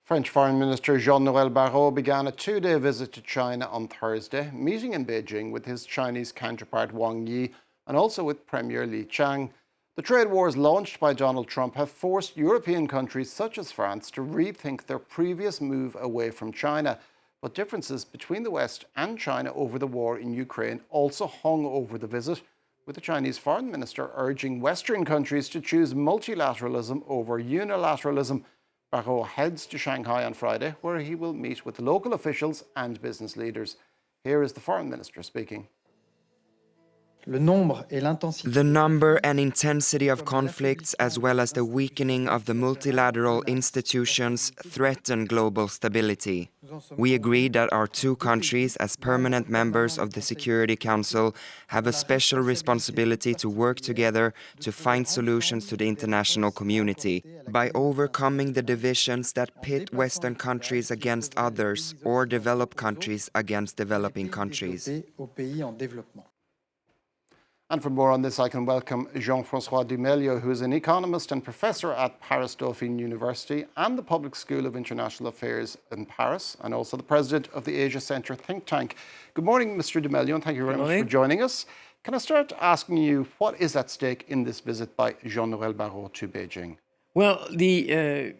French Foreign Minister Jean-Noel Barrot began a two-day visit to China on Thursday, meeting in Beijing with his Chinese counterpart Wang Yi and also with Premier Li Qiang. The trade wars launched by Donald Trump have forced European countries such as France to rethink their previous move away from China. But differences between the West and China over the war in Ukraine also hung over the visit, with the Chinese foreign minister urging Western countries to choose multilateralism over unilateralism. Barrot heads to Shanghai on Friday, where he will meet with local officials and business leaders. Here is the foreign minister speaking. The number and intensity of conflicts, as well as the weakening of the multilateral institutions, threaten global stability. We agree that our two countries, as permanent members of the Security Council, have a special responsibility to work together to find solutions to the international community by overcoming the divisions that pit Western countries against others or developed countries against developing countries. And for more on this, I can welcome Jean-François di Meglio, who is an economist and professor at Paris Dauphine University and the Public School of International Affairs in Paris, and also the president of the Asia Centre think tank. Good morning, Mr. di Meglio, and thank you very much for joining us. Can I start asking you, what is at stake in this visit by Jean-Noel Barrot to Beijing? Well, the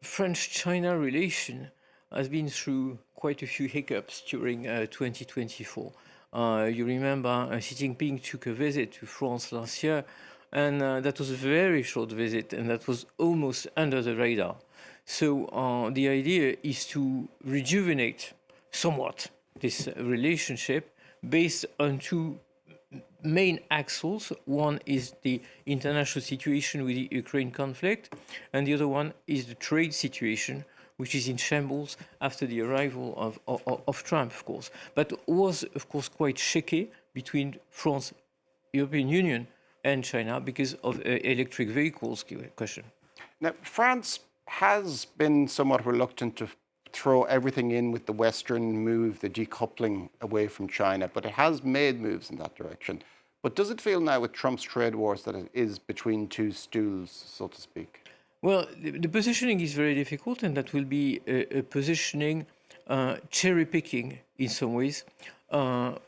French-China relation has been through quite a few hiccups during 2024. You remember Xi Jinping took a visit to France last year, and that was a very short visit, and that was almost under the radar. So the idea is to rejuvenate somewhat this relationship based on two main axles. One is the international situation with the Ukraine conflict, and the other one is the trade situation, which is in shambles after the arrival of Trump, of course. But was, of course, quite shaky between France, European Union, and China because of electric vehicles question. Now, France has been somewhat reluctant to throw everything in with the Western move, the decoupling away from China, but it has made moves in that direction. But does it feel now with Trump's trade wars that it is between two stools, so to speak? Well, the positioning is very difficult, and that will be a positioning cherry-picking in some ways,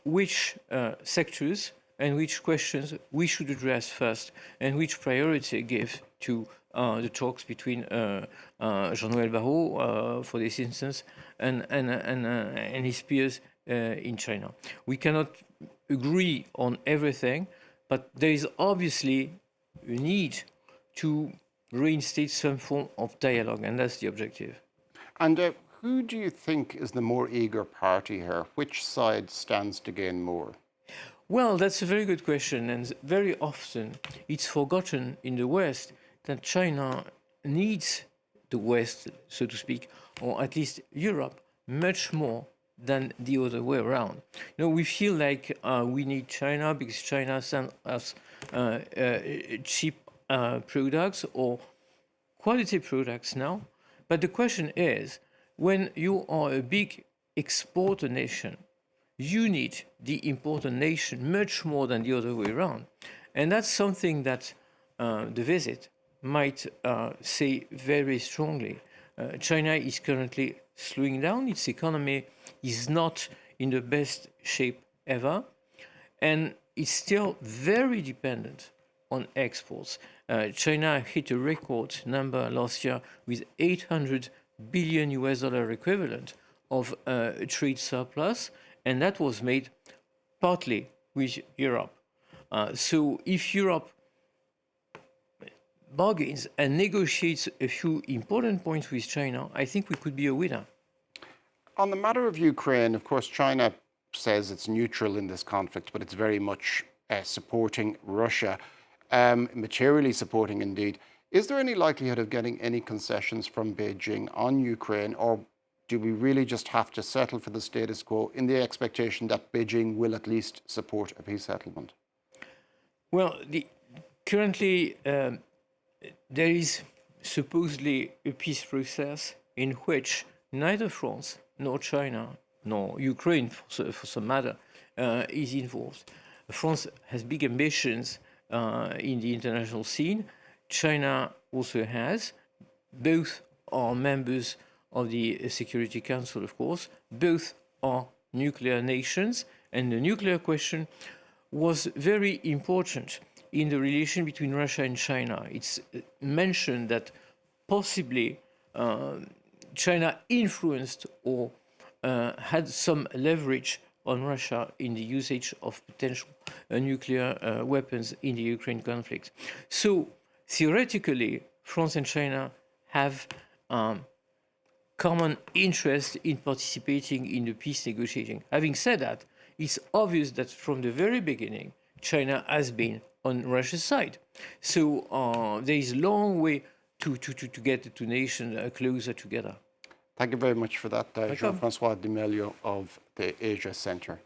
which sectors and which questions we should address first, and which priority give to the talks between Jean-Noel Barrot, for this instance, and his peers in China. We cannot agree on everything, but there is obviously a need to reinstate some form of dialogue, and that's the objective. And who do you think is the more eager party here? Which side stands to gain more? Well, that's a very good question, and very often it's forgotten in the West that China needs the West, so to speak, or at least Europe, much more than the other way around. You know, we feel like we need China because China sends us cheap products or quality products now. But the question is, when you are a big exporter nation, you need the importer nation much more than the other way around. And that's something that the visit might say very strongly. China is currently slowing down. Its economy is not in the best shape ever. And it's still very dependent on exports. China hit a record number last year with $800 billion equivalent of trade surplus, and that was made partly with Europe. So if Europe bargains and negotiates a few important points with China, I think we could be a winner. On the matter of Ukraine, of course, China says it's neutral in this conflict, but it's very much supporting Russia. Materially supporting indeed. Is there any likelihood of getting any concessions from Beijing on Ukraine, or do we really just have to settle for the status quo in the expectation that Beijing will at least support a peace settlement? Well, currently there is supposedly a peace process in which neither France nor China nor Ukraine, for some matter, is involved. France has big ambitions in the international scene. China also has, both are members of the Security Council, of course. Both are nuclear nations, and the nuclear question was very important in the relation between Russia and China. It's mentioned that possibly China influenced or had some leverage on Russia in the usage of potential nuclear weapons in the Ukraine conflict. So theoretically, France and China have common interest in participating in the peace negotiating. Having said that, it's obvious that from the very beginning, China has been on Russia's side. So there is a long way to get the two nations closer together. Thank you very much for that, Jean-François di Meglio of the Asia Centre.